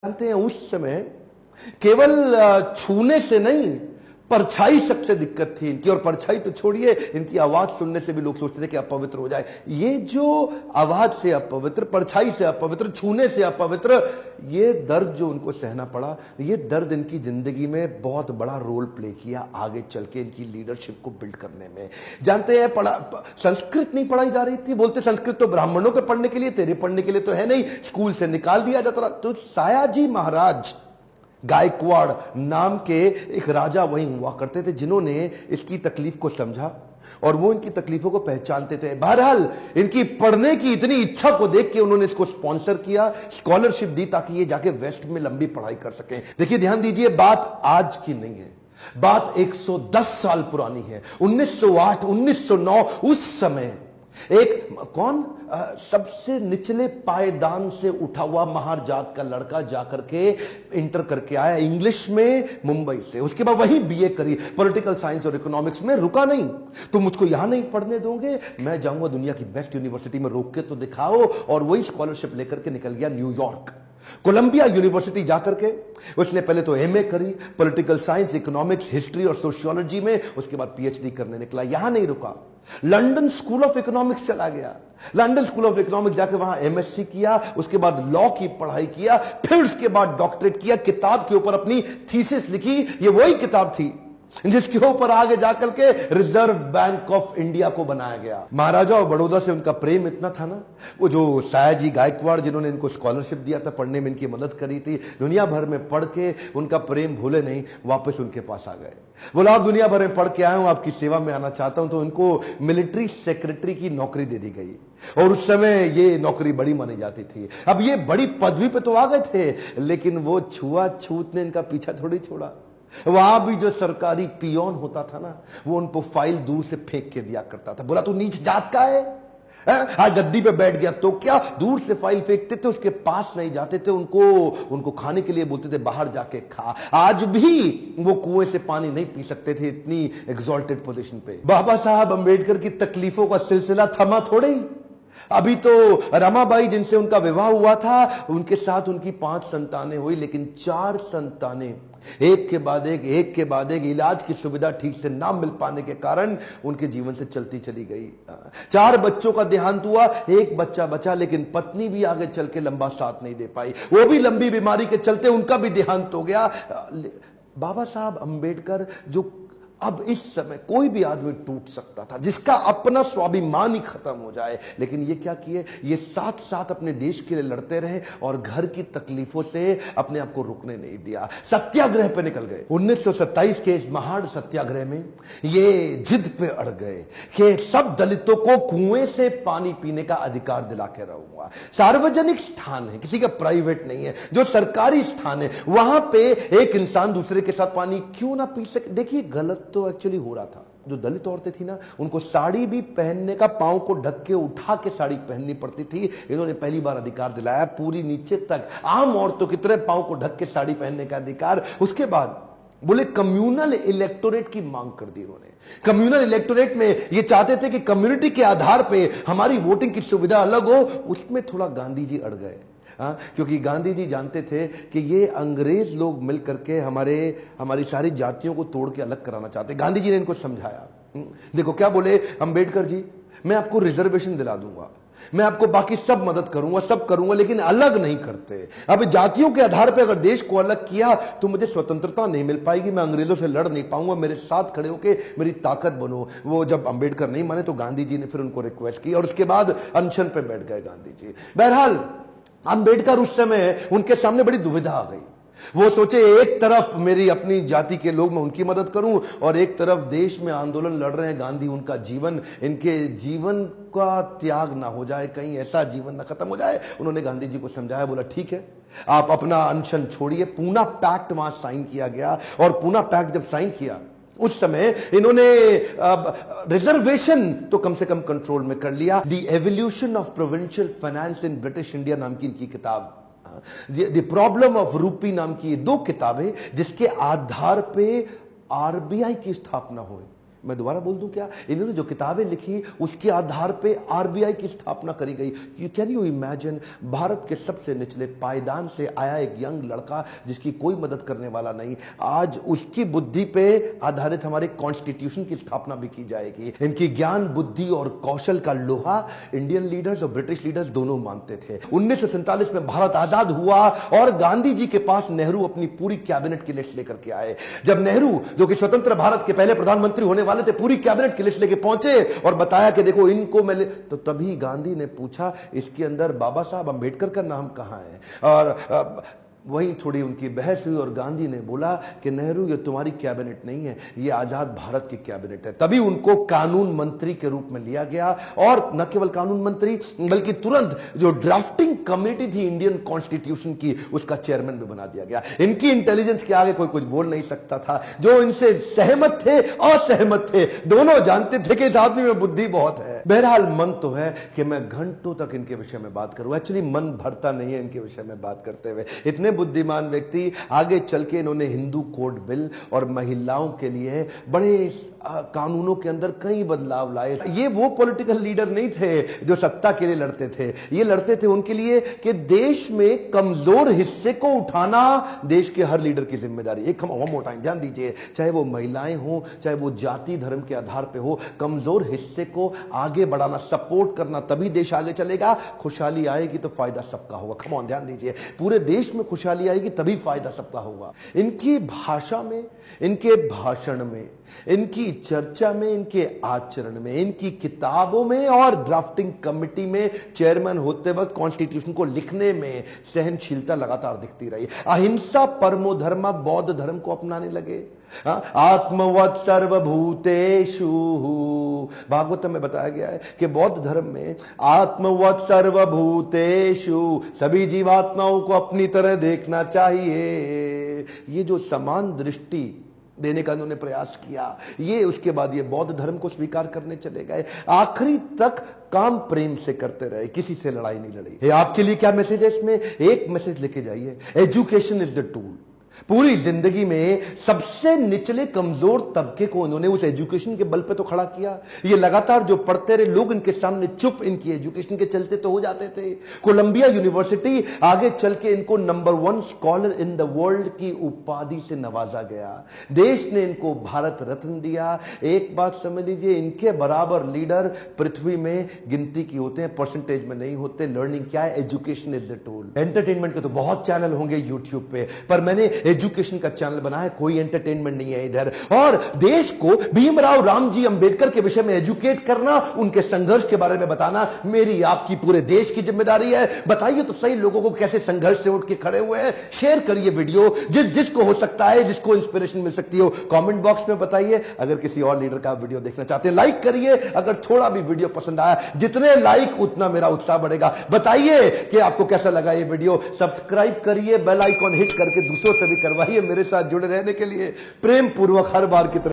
जानते हैं उस समय केवल छूने से नहीं, परछाई सबसे दिक्कत थी इनकी। और परछाई तो छोड़िए, इनकी आवाज सुनने से भी लोग सोचते थे कि अपवित्र हो जाए। ये जो आवाज से अपवित्र, परछाई से अपवित्र, छूने से अपवित्र, ये दर्द जो उनको सहना पड़ा, ये दर्द इनकी जिंदगी में बहुत बड़ा रोल प्ले किया आगे चल के इनकी लीडरशिप को बिल्ड करने में। जानते हैं, संस्कृत नहीं पढ़ाई जा रही थी। बोलते संस्कृत तो ब्राह्मणों के पढ़ने के लिए, तेरे पढ़ने के लिए तो है नहीं, स्कूल से निकाल दिया जाता। तो सायाजी महाराज गायकवाड़ नाम के एक राजा वहीं हुआ करते थे, जिन्होंने इसकी तकलीफ को समझा और वो इनकी तकलीफों को पहचानते थे। बहरहाल इनकी पढ़ने की इतनी इच्छा को देख के उन्होंने इसको स्पॉन्सर किया, स्कॉलरशिप दी, ताकि ये जाके वेस्ट में लंबी पढ़ाई कर सके। देखिए, ध्यान दीजिए, बात आज की नहीं है, बात 110 साल पुरानी है। 1908 1909 उस समय एक सबसे निचले पायदान से उठा हुआ महार जात का लड़का जाकर के इंटर करके आया इंग्लिश में मुंबई से। उसके बाद वही बीए करी, पॉलिटिकल साइंस और इकोनॉमिक्स में। रुका नहीं, तुम मुझको यहां नहीं पढ़ने दोगे, मैं जाऊंगा दुनिया की बेस्ट यूनिवर्सिटी में, रोक के तो दिखाओ। और वही स्कॉलरशिप लेकर के निकल गया न्यूयॉर्क, कोलंबिया यूनिवर्सिटी जाकर के उसने पहले तो एमए करी, पॉलिटिकल साइंस, इकोनॉमिक्स, हिस्ट्री और सोशियोलॉजी में। उसके बाद पीएचडी करने निकला। यहां नहीं रुका, लंदन स्कूल ऑफ इकोनॉमिक्स चला गया। लंदन स्कूल ऑफ इकोनॉमिक्स जाकर वहां एमएससी किया, उसके बाद लॉ की पढ़ाई किया, फिर उसके बाद डॉक्टरेट किया, किताब के ऊपर अपनी थीसिस लिखी। ये वही किताब थी जिसके ऊपर आगे जाकर के रिजर्व बैंक ऑफ इंडिया को बनाया गया। महाराजा और बड़ौदा से उनका प्रेम इतना था ना, वो जो सायाजी गायकवाड़ जिन्होंने इनको स्कॉलरशिप दिया था, पढ़ने में इनकी मदद करी थी, दुनिया भर में पढ़ के उनका प्रेम भूले नहीं, वापस उनके पास आ गए। बोला, आप दुनिया भर में पढ़ के आए हूं, आपकी सेवा में आना चाहता हूं। तो उनको मिलिट्री सेक्रेटरी की नौकरी दे दी गई, और उस समय ये नौकरी बड़ी मानी जाती थी। अब ये बड़ी पदवी पे तो आ गए थे, लेकिन वो छुआछूत ने इनका पीछा थोड़ी छोड़ा। वहां भी जो सरकारी पियोन होता था ना, वो उनको फाइल दूर से फेंक के दिया करता था। बोला, तू नीच जात का है? आज गद्दी पे बैठ गया तो क्या? दूर से फाइल फेंकते थे, उसके पास नहीं जाते थे। उनको खाने के लिए बोलते थे, बाहर जाके खा। आज भी वो कुएं से पानी नहीं पी सकते थे, इतनी एग्जॉल्टेड पोजीशन पे। बाबा साहब अंबेडकर की तकलीफों का सिलसिला थमा थोड़े ही। अभी तो रमाबाई जिनसे उनका विवाह हुआ था, उनके साथ उनकी 5 संतानें हुई, लेकिन 4 संतानें एक के बाद एक इलाज की सुविधा ठीक से ना मिल पाने के कारण उनके जीवन से चलती चली गई। 4 बच्चों का देहांत हुआ, 1 बच्चा बचा, लेकिन पत्नी भी आगे चल के लंबा साथ नहीं दे पाई। वो भी लंबी बीमारी के चलते उनका भी देहांत हो गया। बाबा साहब अंबेडकर, जो अब इस समय कोई भी आदमी टूट सकता था, जिसका अपना स्वाभिमान ही खत्म हो जाए, लेकिन ये क्या किए, ये साथ साथ अपने देश के लिए लड़ते रहे और घर की तकलीफों से अपने आप को रुकने नहीं दिया। सत्याग्रह पे निकल गए। 1927 के इस महान सत्याग्रह में ये जिद पे अड़ गए कि सब दलितों को कुएं से पानी पीने का अधिकार दिला के रहूंगा। सार्वजनिक स्थान है, किसी का प्राइवेट नहीं है, जो सरकारी स्थान है, वहां पे एक इंसान दूसरे के साथ पानी क्यों ना पी सके। देखिए, गलत तो एक्चुअली हो रहा था। जो दलित औरतें थी ना, उनको साड़ी भी पहनने का, पांव को ढक के उठा के साड़ी पहननी पड़ती थी। इन्होंने पहली बार अधिकार दिलाया, पूरी नीचे तक आम औरतों की तरह पांव को ढक के साड़ी पहनने का अधिकार। उसके बाद बोले कम्युनल इलेक्टोरेट की मांग कर दी इन्होंने। कम्युनल इलेक्टोरेट में ये चाहते थे कि कम्युनिटी के आधार पे हमारी वोटिंग की सुविधा अलग हो। उसमें थोड़ा गांधी जी अड़ गए, क्योंकि गांधी जी जानते थे कि ये अंग्रेज लोग मिल करके हमारी सारी जातियों को तोड़ के अलग कराना चाहते। गांधी जी ने इनको समझाया। देखो क्या बोले अंबेडकर जी, मैं आपको रिजर्वेशन दिला दूंगा, मैं आपको बाकी सब मदद करूंगा, सब करूंगा, लेकिन अलग नहीं करते। अब जातियों के आधार पर अगर देश को अलग किया तो मुझे स्वतंत्रता नहीं मिल पाएगी, मैं अंग्रेजों से लड़ नहीं पाऊंगा, मेरे साथ खड़े होकर मेरी ताकत बनो। वो जब अंबेडकर नहीं माने तो गांधी जी ने फिर उनको रिक्वेस्ट की, और उसके बाद अनशन पे बैठ गए गांधी जी। बहरहाल अंबेडकर, उस समय उनके सामने बड़ी दुविधा आ गई। वो सोचे, एक तरफ मेरी अपनी जाति के लोग, मैं उनकी मदद करूं, और एक तरफ देश में आंदोलन लड़ रहे हैं गांधी, उनका जीवन, इनके जीवन का त्याग ना हो जाए, कहीं ऐसा जीवन ना खत्म हो जाए। उन्होंने गांधी जी को समझाया, बोला ठीक है, आप अपना अनशन छोड़िए। पूना पैक्ट वहां साइन किया गया, और पूना पैक्ट जब साइन किया, उस समय इन्होंने रिजर्वेशन तो कम से कम कंट्रोल में कर लिया। The evolution of provincial finance in British India नाम की इनकी किताब, द प्रॉब्लम ऑफ रूपी नाम की 2 किताबें, जिसके आधार पे आरबीआई की स्थापना हुई। मैं दोबारा बोल दूं क्या? इन्होंने जो किताबें लिखी उसके आधार पे आरबीआई की स्थापना करी गई। कैन यू इमेजिन, भारत के सबसे निचले पायदान से आया एक यंग लड़का जिसकी कोई मदद करने वाला नहीं, आज उसकी बुद्धि पे आधारित हमारे कॉन्स्टिट्यूशन की स्थापना भी की जाएगी। इनकी ज्ञान, बुद्धि और कौशल का लोहा इंडियन लीडर्स और ब्रिटिश लीडर्स दोनों मानते थे। 1947 में भारत आजाद हुआ और गांधी जी के पास नेहरू अपनी पूरी कैबिनेट की लिस्ट लेकर के आए। जब नेहरू, जो कि स्वतंत्र भारत के पहले प्रधानमंत्री होने वाले थे, पूरी कैबिनेट की लिस्ट लेके पहुंचे और बताया कि देखो इनको मैं तो तभी गांधी ने पूछा इसके अंदर बाबा साहब अंबेडकर का नाम कहां है? और वहीं थोड़ी उनकी बहस हुई और गांधी ने बोला कि नेहरू ये तुम्हारी कैबिनेट नहीं है, ये आजाद भारत की कैबिनेट है। तभी उनको कानून मंत्री के रूप में लिया गया और न केवल कानून मंत्री बल्कि तुरंत जो ड्राफ्टिंग कमेटी थी इंडियन कॉन्स्टिट्यूशन की, उसका चेयरमैन भी बना दिया गया। इनकी इंटेलिजेंस के आगे कोई कुछ बोल नहीं सकता था। जो इनसे सहमत थे, असहमत थे, दोनों जानते थे कि इस आदमी में बुद्धि बहुत है। बहरहाल मन तो है कि मैं घंटों तक इनके विषय में बात करूं, एक्चुअली मन भरता नहीं है इनके विषय में बात करते हुए। इतने बुद्धिमान व्यक्ति, आगे चल के इन्होंने हिंदू कोड बिल और महिलाओं के लिए बड़े कानूनों के अंदर कई बदलाव लाए। ये वो पॉलिटिकल लीडर नहीं थे जो सत्ता के लिए लड़ते थे, ये लड़ते थे उनके लिए कि देश में कमजोर हिस्से को उठाना देश के हर लीडर की जिम्मेदारी। एक हम टाइम ध्यान दीजिए, चाहे वो महिलाएं हो, चाहे वो जाति धर्म के आधार पे हो, कमजोर हिस्से को आगे बढ़ाना, सपोर्ट करना, तभी देश आगे चलेगा। खुशहाली आएगी तो फायदा सबका होगा। कम ऑन, ध्यान दीजिए, पूरे देश में खुशहाली आएगी तभी फायदा सबका होगा। इनकी भाषा में, इनके भाषण में, इनकी चर्चा में, इनके आचरण में, इनकी किताबों में और ड्राफ्टिंग कमेटी में चेयरमैन होते वक्त कॉन्स्टिट्यूशन को लिखने में सहनशीलता लगातार दिखती रही। अहिंसा परमो धर्म, बौद्ध धर्म को अपनाने लगे। आत्मवत् सर्वभूतेषु, भागवतम में बताया गया है कि बौद्ध धर्म में आत्मवत् सर्वभूतेषु, सभी जीवात्माओं को अपनी तरह देखना चाहिए। ये जो समान दृष्टि देने का उन्होंने प्रयास किया, ये उसके बाद ये बौद्ध धर्म को स्वीकार करने चले गए। आखिरी तक काम प्रेम से करते रहे, किसी से लड़ाई नहीं लड़ी। आपके लिए क्या मैसेज है इसमें? एक मैसेज लेके जाइए, एजुकेशन इज द टूल। पूरी जिंदगी में सबसे निचले कमजोर तबके को उन्होंने उस एजुकेशन के बल पे तो खड़ा किया। ये लगातार जो पढ़ते रहे लोग, इनके सामने चुप, इनकी एजुकेशन के चलते तो हो जाते थे। कोलंबिया यूनिवर्सिटी आगे चल के इनको number 1 scholar in the world की उपाधि से नवाजा गया। देश ने इनको भारत रत्न दिया। एक बात समझ लीजिए, इनके बराबर लीडर पृथ्वी में गिनती की होते हैं, परसेंटेज में नहीं होते। लर्निंग क्या है? Education is the tool. Entertainment के तो बहुत चैनल होंगे यूट्यूब पे, पर मैंने एजुकेशन का चैनल बना है, कोई एंटरटेनमेंट नहीं है इधर। और देश को भीमराव रामजी अंबेडकर के विषय में एजुकेट करना, उनके संघर्ष के बारे में बताना मेरी आपकी पूरे देश की जिम्मेदारी है। बताइए तो सही लोगों को कैसे संघर्ष से उठ के खड़े हुए हैं। शेयर करिए वीडियो, जिसको हो सकता है, जिसको इंस्पिरेशन मिल सकती हो, कमेंट बॉक्स में बताइए। अगर किसी और लीडर का वीडियो देखना चाहते हैं, लाइक करिए। अगर थोड़ा भी वीडियो पसंद आया, जितने लाइक उतना मेरा उत्साह बढ़ेगा। बताइए कि आपको कैसा लगा ये वीडियो। सब्सक्राइब करिए, बेल आइकॉन हिट करके दूसरों से भी करवाइए मेरे साथ जुड़े रहने के लिए। प्रेम पूर्वक हर बार की तरह